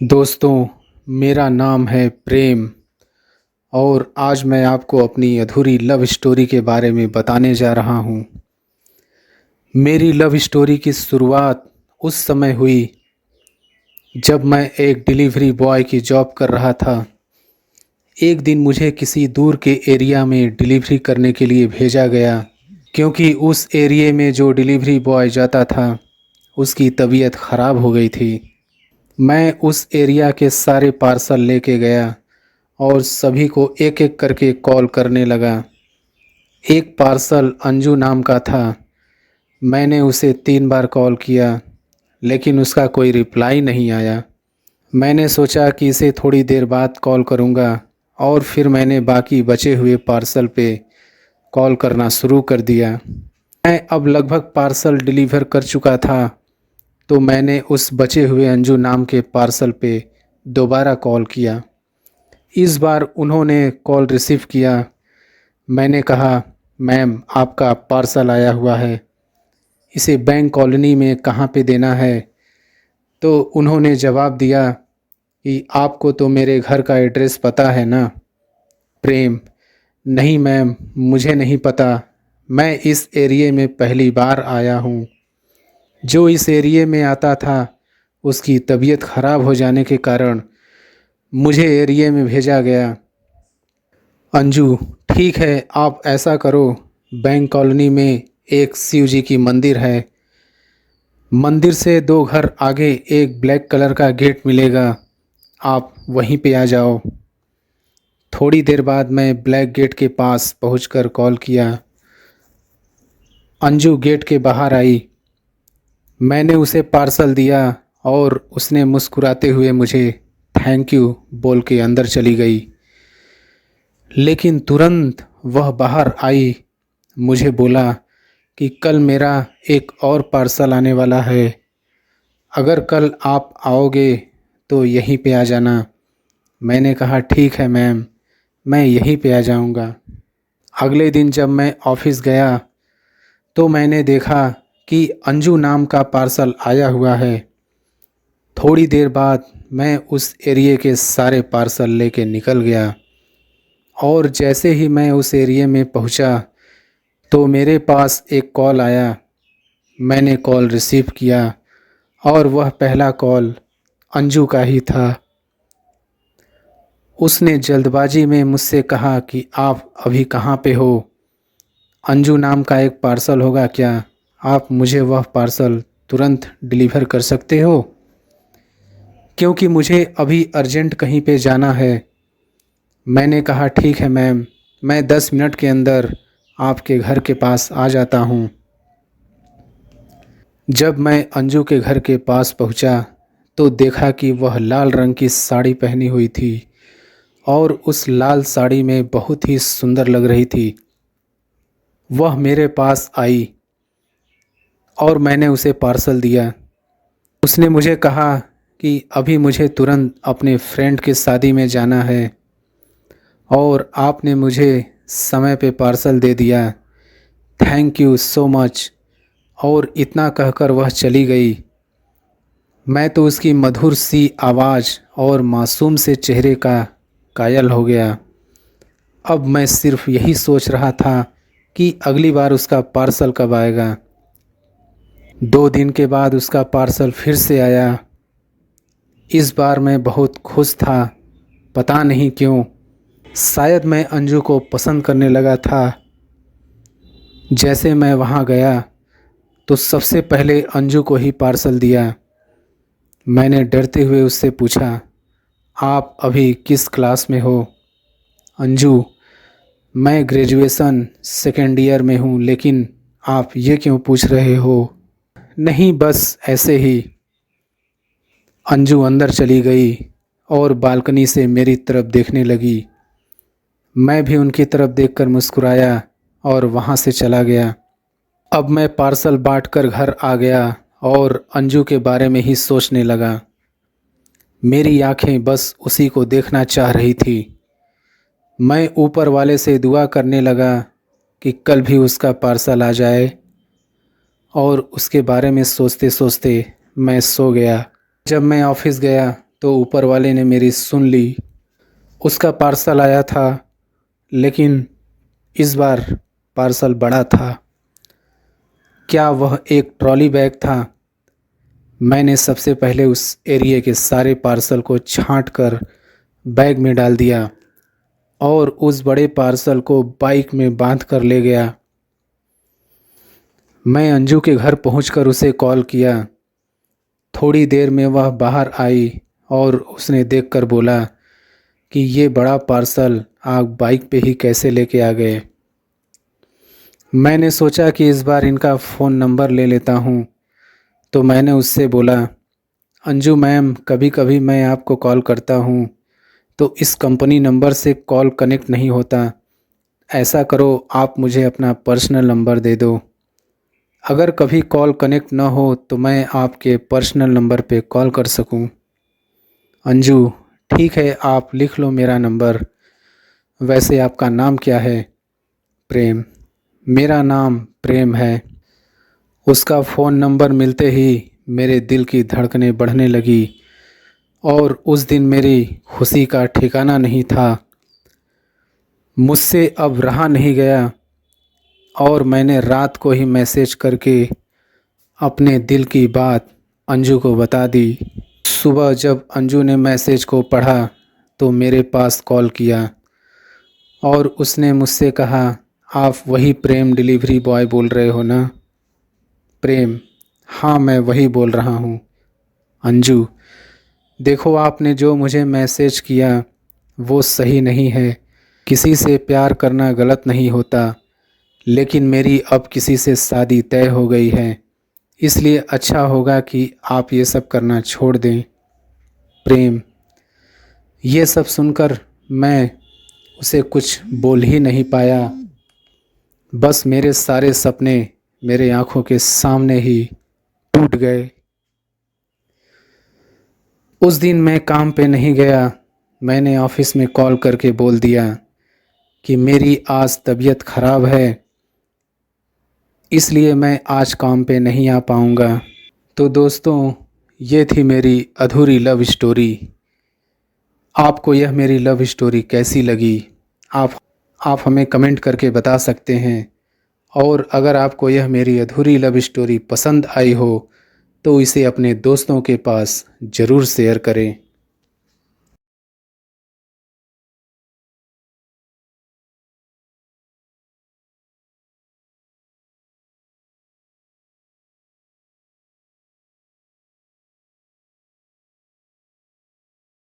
दोस्तों, मेरा नाम है प्रेम और आज मैं आपको अपनी अधूरी लव स्टोरी के बारे में बताने जा रहा हूँ। मेरी लव स्टोरी की शुरुआत उस समय हुई जब मैं एक डिलीवरी बॉय की जॉब कर रहा था। एक दिन मुझे किसी दूर के एरिया में डिलीवरी करने के लिए भेजा गया, क्योंकि उस एरिया में जो डिलीवरी बॉय जाता था उसकी तबीयत ख़राब हो गई थी। मैं उस एरिया के सारे पार्सल लेके गया और सभी को एक एक करके कॉल करने लगा। एक पार्सल अंजू नाम का था। मैंने उसे 3 बार कॉल किया, लेकिन उसका कोई रिप्लाई नहीं आया। मैंने सोचा कि इसे थोड़ी देर बाद कॉल करूँगा और फिर मैंने बाकी बचे हुए पार्सल पे कॉल करना शुरू कर दिया। मैं अब लगभग पार्सल डिलीवर कर चुका था, तो मैंने उस बचे हुए अंजू नाम के पार्सल पे दोबारा कॉल किया। इस बार उन्होंने कॉल रिसीव किया। मैंने कहा, मैम आपका पार्सल आया हुआ है, इसे बैंक कॉलोनी में कहाँ पे देना है? तो उन्होंने जवाब दिया कि आपको तो मेरे घर का एड्रेस पता है ना? प्रेम: नहीं मैम, मुझे नहीं पता, मैं इस एरिए में पहली बार आया हूँ। जो इस एरिए में आता था उसकी तबीयत ख़राब हो जाने के कारण मुझे एरिए में भेजा गया। अंजू: ठीक है, आप ऐसा करो, बैंक कॉलोनी में एक शिव जी की मंदिर है, मंदिर से 2 घर आगे एक ब्लैक कलर का गेट मिलेगा, आप वहीं पे आ जाओ। थोड़ी देर बाद मैं ब्लैक गेट के पास पहुंचकर कॉल किया। अंजू गेट के बाहर आई। मैंने उसे पार्सल दिया और उसने मुस्कुराते हुए मुझे थैंक यू बोल के अंदर चली गई। लेकिन तुरंत वह बाहर आई, मुझे बोला कि कल मेरा एक और पार्सल आने वाला है, अगर कल आप आओगे तो यहीं पे आ जाना। मैंने कहा ठीक है मैम, मैं यहीं पे आ जाऊंगा। अगले दिन जब मैं ऑफिस गया तो मैंने देखा कि अंजू नाम का पार्सल आया हुआ है। थोड़ी देर बाद मैं उस एरिए के सारे पार्सल लेके निकल गया और जैसे ही मैं उस एरिए में पहुंचा तो मेरे पास एक कॉल आया। मैंने कॉल रिसीव किया और वह पहला कॉल अंजू का ही था। उसने जल्दबाजी में मुझसे कहा कि आप अभी कहाँ पे हो? अंजू नाम का एक पार्सल होगा क्या? आप मुझे वह पार्सल तुरंत डिलीवर कर सकते हो, क्योंकि मुझे अभी अर्जेंट कहीं पे जाना है। मैंने कहा ठीक है मैम, मैं 10 मिनट के अंदर आपके घर के पास आ जाता हूँ। जब मैं अंजू के घर के पास पहुँचा तो देखा कि वह लाल रंग की साड़ी पहनी हुई थी और उस लाल साड़ी में बहुत ही सुंदर लग रही थी। वह मेरे पास आई और मैंने उसे पार्सल दिया। उसने मुझे कहा कि अभी मुझे तुरंत अपने फ्रेंड की शादी में जाना है और आपने मुझे समय पे पार्सल दे दिया, थैंक यू सो मच। और इतना कहकर वह चली गई। मैं तो उसकी मधुर सी आवाज़ और मासूम से चेहरे का कायल हो गया। अब मैं सिर्फ यही सोच रहा था कि अगली बार उसका पार्सल कब आएगा। 2 दिन के बाद उसका पार्सल फिर से आया। इस बार मैं बहुत खुश था, पता नहीं क्यों, शायद मैं अंजू को पसंद करने लगा था। जैसे मैं वहाँ गया तो सबसे पहले अंजू को ही पार्सल दिया। मैंने डरते हुए उससे पूछा, आप अभी किस क्लास में हो? अंजू: मैं ग्रेजुएशन सेकेंड ईयर में हूँ, लेकिन आप ये क्यों पूछ रहे हो? नहीं, बस ऐसे ही। अंजू अंदर चली गई और बालकनी से मेरी तरफ देखने लगी। मैं भी उनकी तरफ देखकर मुस्कुराया और वहाँ से चला गया। अब मैं पार्सल बांटकर घर आ गया और अंजू के बारे में ही सोचने लगा। मेरी आंखें बस उसी को देखना चाह रही थी। मैं ऊपर वाले से दुआ करने लगा कि कल भी उसका पार्सल आ जाए, और उसके बारे में सोचते सोचते मैं सो गया। जब मैं ऑफिस गया तो ऊपर वाले ने मेरी सुन ली। उसका पार्सल आया था, लेकिन इस बार पार्सल बड़ा था। क्या वह एक ट्रॉली बैग था? मैंने सबसे पहले उस एरिया के सारे पार्सल को छांट कर बैग में डाल दिया और उस बड़े पार्सल को बाइक में बांध कर ले गया। मैं अंजू के घर पहुंचकर उसे कॉल किया। थोड़ी देर में वह बाहर आई और उसने देखकर बोला कि ये बड़ा पार्सल आप बाइक पे ही कैसे लेके आ गए। मैंने सोचा कि इस बार इनका फ़ोन नंबर ले लेता हूँ, तो मैंने उससे बोला, अंजू मैम, कभी कभी मैं आपको कॉल करता हूँ तो इस कंपनी नंबर से कॉल कनेक्ट नहीं होता। ऐसा करो, आप मुझे अपना पर्सनल नंबर दे दो। अगर कभी कॉल कनेक्ट ना हो तो मैं आपके पर्सनल नंबर पे कॉल कर सकूं। अंजू, ठीक है, आप लिख लो मेरा नंबर। वैसे आपका नाम क्या है? प्रेम। मेरा नाम प्रेम है। उसका फ़ोन नंबर मिलते ही मेरे दिल की धड़कनें बढ़ने लगी और उस दिन मेरी खुशी का ठिकाना नहीं था। मुझसे अब रहा नहीं गया और मैंने रात को ही मैसेज करके अपने दिल की बात अंजू को बता दी। सुबह जब अंजू ने मैसेज को पढ़ा तो मेरे पास कॉल किया और उसने मुझसे कहा, आप वही प्रेम डिलीवरी बॉय बोल रहे हो ना? प्रेम, हाँ मैं वही बोल रहा हूँ। अंजू, देखो आपने जो मुझे मैसेज किया वो सही नहीं है। किसी से प्यार करना गलत नहीं होता, लेकिन मेरी अब किसी से शादी तय हो गई है, इसलिए अच्छा होगा कि आप ये सब करना छोड़ दें। प्रेम, ये सब सुनकर मैं उसे कुछ बोल ही नहीं पाया। बस मेरे सारे सपने मेरे आंखों के सामने ही टूट गए। उस दिन मैं काम पे नहीं गया। मैंने ऑफिस में कॉल करके बोल दिया कि मेरी आज तबीयत ख़राब है, इसलिए मैं आज काम पे नहीं आ पाऊँगा। तो दोस्तों, ये थी मेरी अधूरी लव स्टोरी। आपको यह मेरी लव स्टोरी कैसी लगी? आप हमें कमेंट करके बता सकते हैं। और अगर आपको यह मेरी अधूरी लव स्टोरी पसंद आई हो तो इसे अपने दोस्तों के पास ज़रूर शेयर करें।